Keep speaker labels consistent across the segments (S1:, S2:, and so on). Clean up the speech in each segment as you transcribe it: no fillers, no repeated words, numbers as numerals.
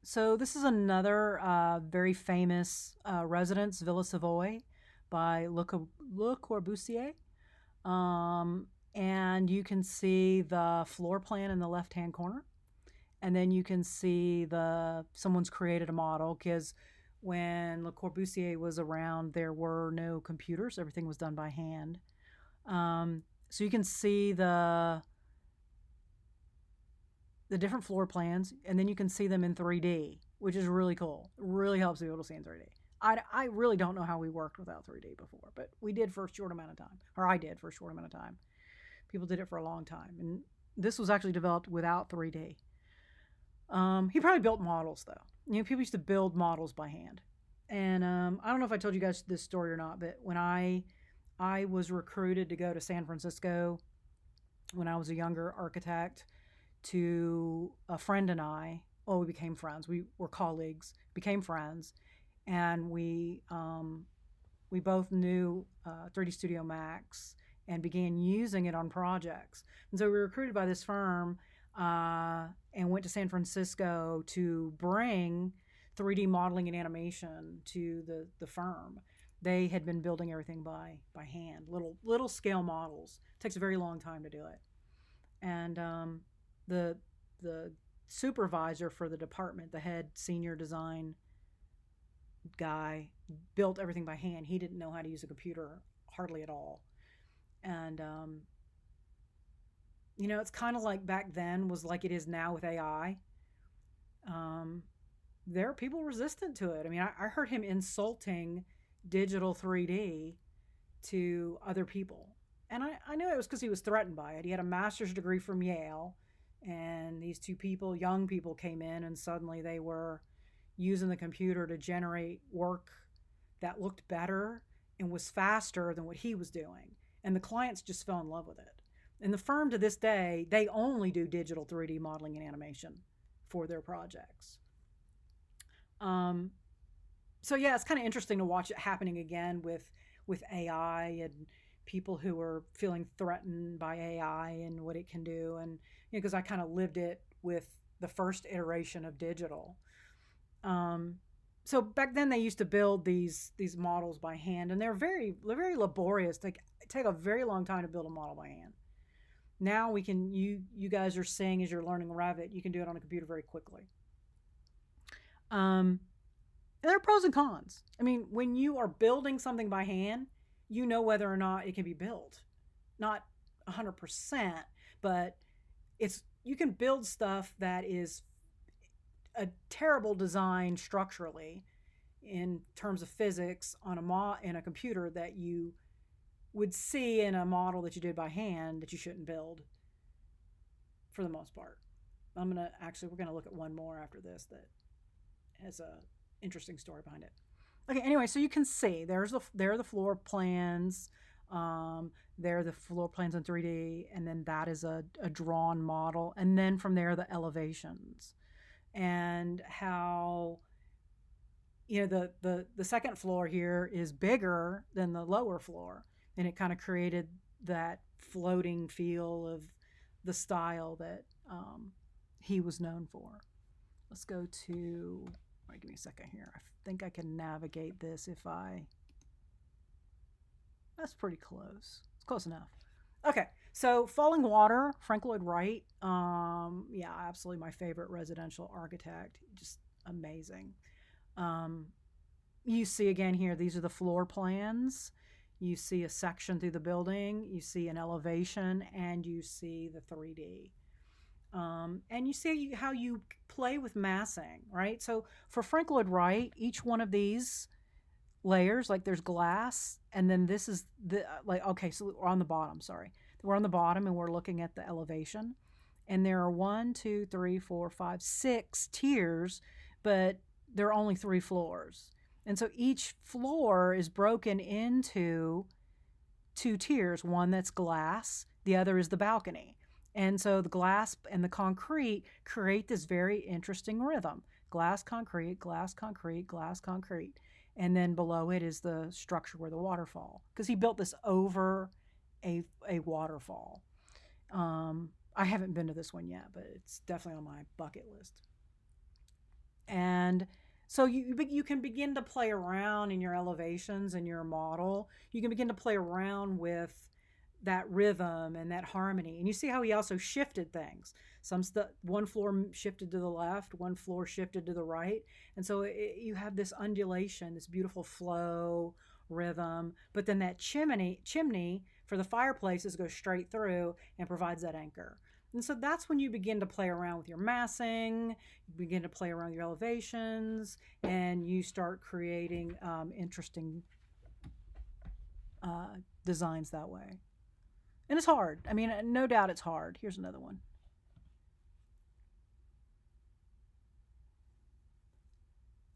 S1: So this is another very famous residence, Villa Savoy, by Le Corbusier. And you can see the floor plan in the left-hand corner, and then you can see someone's created a model because when Le Corbusier was around, there were no computers; everything was done by hand. So you can see the different floor plans, and then you can see them in 3D, which is really cool. It really helps to be able to see in 3D. I really don't know how we worked without 3D before, but we did for a short amount of time, or I did for a short amount of time. People did it for a long time, and this was actually developed without 3D. He probably built models though. People used to build models by hand, and I don't know if I told you guys this story or not, but when I was recruited to go to San Francisco when I was a younger architect, to a friend and I. Well, we became friends. We were colleagues, became friends, and we both knew 3D Studio Max and began using it on projects. And so we were recruited by this firm and went to San Francisco to bring 3D modeling and animation to the firm. They had been building everything by hand, little scale models. It takes a very long time to do it. And the the supervisor for the department, the head senior design guy, built everything by hand. He didn't know how to use a computer hardly at all. And it's kind of like back then was like it is now with AI. Um, there are people resistant to it. I mean, I heard him insulting digital 3D to other people. And I knew it was because he was threatened by it. He had a master's degree from Yale, and these two people, young people, came in, and suddenly they were using the computer to generate work that looked better and was faster than what he was doing. And the clients just fell in love with it. And the firm to this day, they only do digital 3D modeling and animation for their projects. Um, so yeah, it's kind of interesting to watch it happening again with AI and people who are feeling threatened by AI and what it can do, and because I kind of lived it with the first iteration of digital. Um, so back then they used to build these models by hand, and they're very laborious. They take a very long time to build a model by hand. Now you guys are saying as you're learning Revit, you can do it on a computer very quickly. Um, And there are pros and cons. I mean, when you are building something by hand, you know whether or not it can be built. Not 100%, but it's you can build stuff that is a terrible design structurally in terms of physics on in a computer that you would see in a model that you did by hand that you shouldn't build for the most part. We're gonna look at one more after this that has a interesting story behind it. Okay, anyway, so you can see there are the floor plans. There are the floor plans in 3D, and then that is a drawn model, and then from there the elevations and how the second floor here is bigger than the lower floor, and it kind of created that floating feel of the style that he was known for. Let's go to. All right, give me a second here. I think I can navigate this if I. That's pretty close. It's close enough. Okay, so Falling Water, Frank Lloyd Wright. Yeah, absolutely my favorite residential architect. Just amazing. Um, you see again here, these are the floor plans. You see a section through the building, you see an elevation, and you see the 3D. And you see how you play with massing, right? So for Frank Lloyd Wright, each one of these layers, like there's glass, and then this is okay, so we're on the bottom, sorry. We're on the bottom and we're looking at the elevation. And there are 1, 2, 3, 4, 5, 6 tiers, but there are only 3 floors. And so each floor is broken into 2 tiers, one that's glass, the other is the balcony. And so the glass and the concrete create this very interesting rhythm. Glass, concrete, glass, concrete, glass, concrete. And then below it is the structure where the waterfall. Because he built this over a waterfall. I haven't been to this one yet, but it's definitely on my bucket list. And so you can begin to play around in your elevations and your model. You can begin to play around with that rhythm and that harmony. And you see how he also shifted things. One floor shifted to the left, one floor shifted to the right, and so you have this undulation, this beautiful flow, rhythm. But then that chimney for the fireplaces goes straight through and provides that anchor. And so that's when you begin to play around with your massing, you begin to play around with your elevations, and you start creating interesting designs that way. And it's hard. I mean, no doubt it's hard. Here's another one.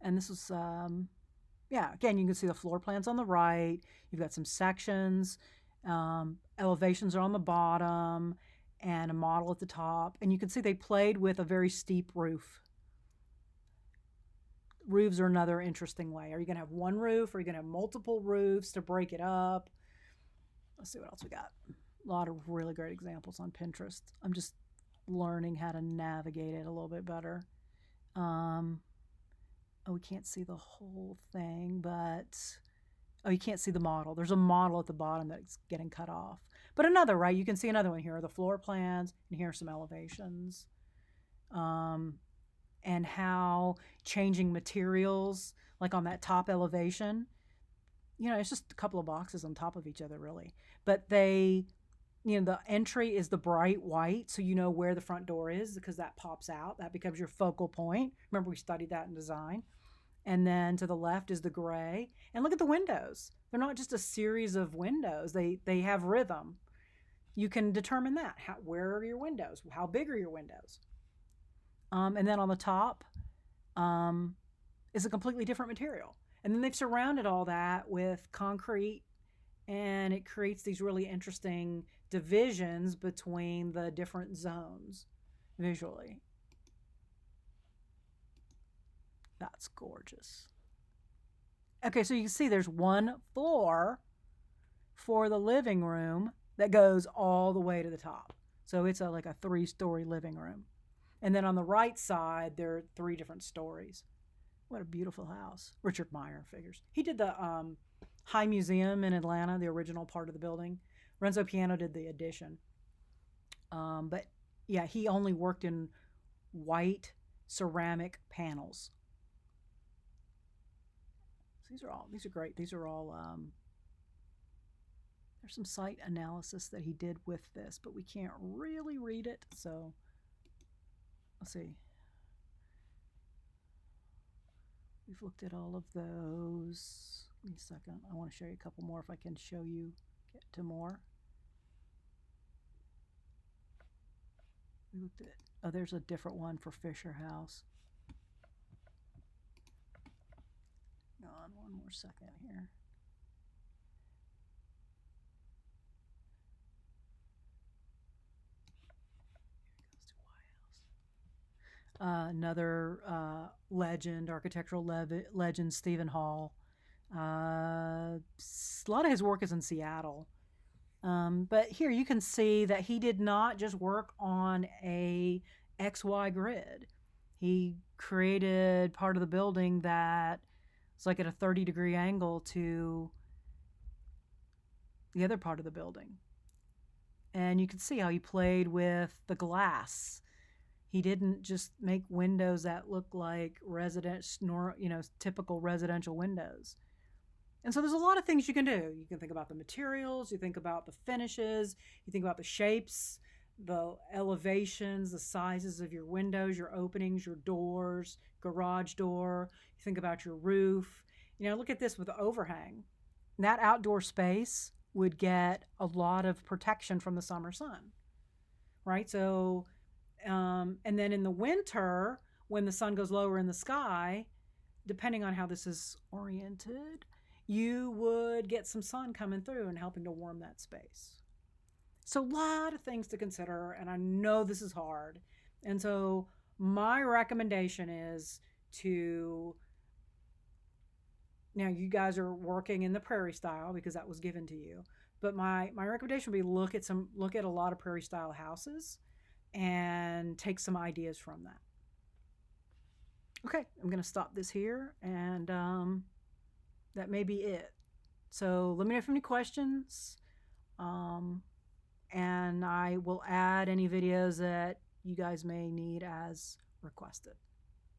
S1: And this is, yeah, again, you can see the floor plans on the right. You've got some sections. Elevations are on the bottom and a model at the top. And you can see they played with a very steep roof. Roofs are another interesting way. Are you going to have one roof? Or are you going to have multiple roofs to break it up? Let's see what else we got. A lot of really great examples on Pinterest. I'm just learning how to navigate it a little bit better. Oh, we can't see the whole thing, but oh, you can't see the model. There's a model at the bottom that's getting cut off. But another, right? You can see another one here, the floor plans, and here are some elevations. And how changing materials, like on that top elevation, it's just a couple of boxes on top of each other, really. But the entry is the bright white, so you know where the front door is because that pops out. That becomes your focal point. Remember, we studied that in design. And then to the left is the gray. And look at the windows. They're not just a series of windows. They have rhythm. You can determine that. Where are your windows? How big are your windows? And then on the top is a completely different material. And then they've surrounded all that with concrete, and it creates these really interesting divisions between the different zones visually. That's gorgeous. Okay, so you can see there's one floor for the living room that goes all the way to the top. So it's like a 3-story living room. And then on the right side, there are 3 different stories. What a beautiful house. Richard Meyer figures. He did the High Museum in Atlanta, the original part of the building. Renzo Piano did the addition. But yeah, he only worked in white ceramic panels. So these are great. These are all, there's some site analysis that he did with this, but we can't really read it. So let's see. We've looked at all of those. Give me a second. I want to show you a couple more if I can show you, get to more. We looked at, oh, there's a different one for Fisher House. Hang on one more second here. Another architectural legend, Stephen Hall. A lot of his work is in Seattle. But here you can see that he did not just work on a XY grid. He created part of the building that is like at a 30-degree angle to the other part of the building. And you can see how he played with the glass. He didn't just make windows that look like typical residential windows. And so there's a lot of things you can do. You can think about the materials, you think about the finishes, you think about the shapes, the elevations, the sizes of your windows, your openings, your doors, garage door. You think about your roof. Look at this with the overhang. That outdoor space would get a lot of protection from the summer sun, right? So, and then in the winter, when the sun goes lower in the sky, depending on how this is oriented, you would get some sun coming through and helping to warm that space. So a lot of things to consider, and I know this is hard. And so my recommendation is to, now you guys are working in the prairie style because that was given to you. But my recommendation would be look at a lot of prairie style houses and take some ideas from that. Okay, I'm going to stop this here, and that may be it. So let me know if you have any questions, and I will add any videos that you guys may need as requested.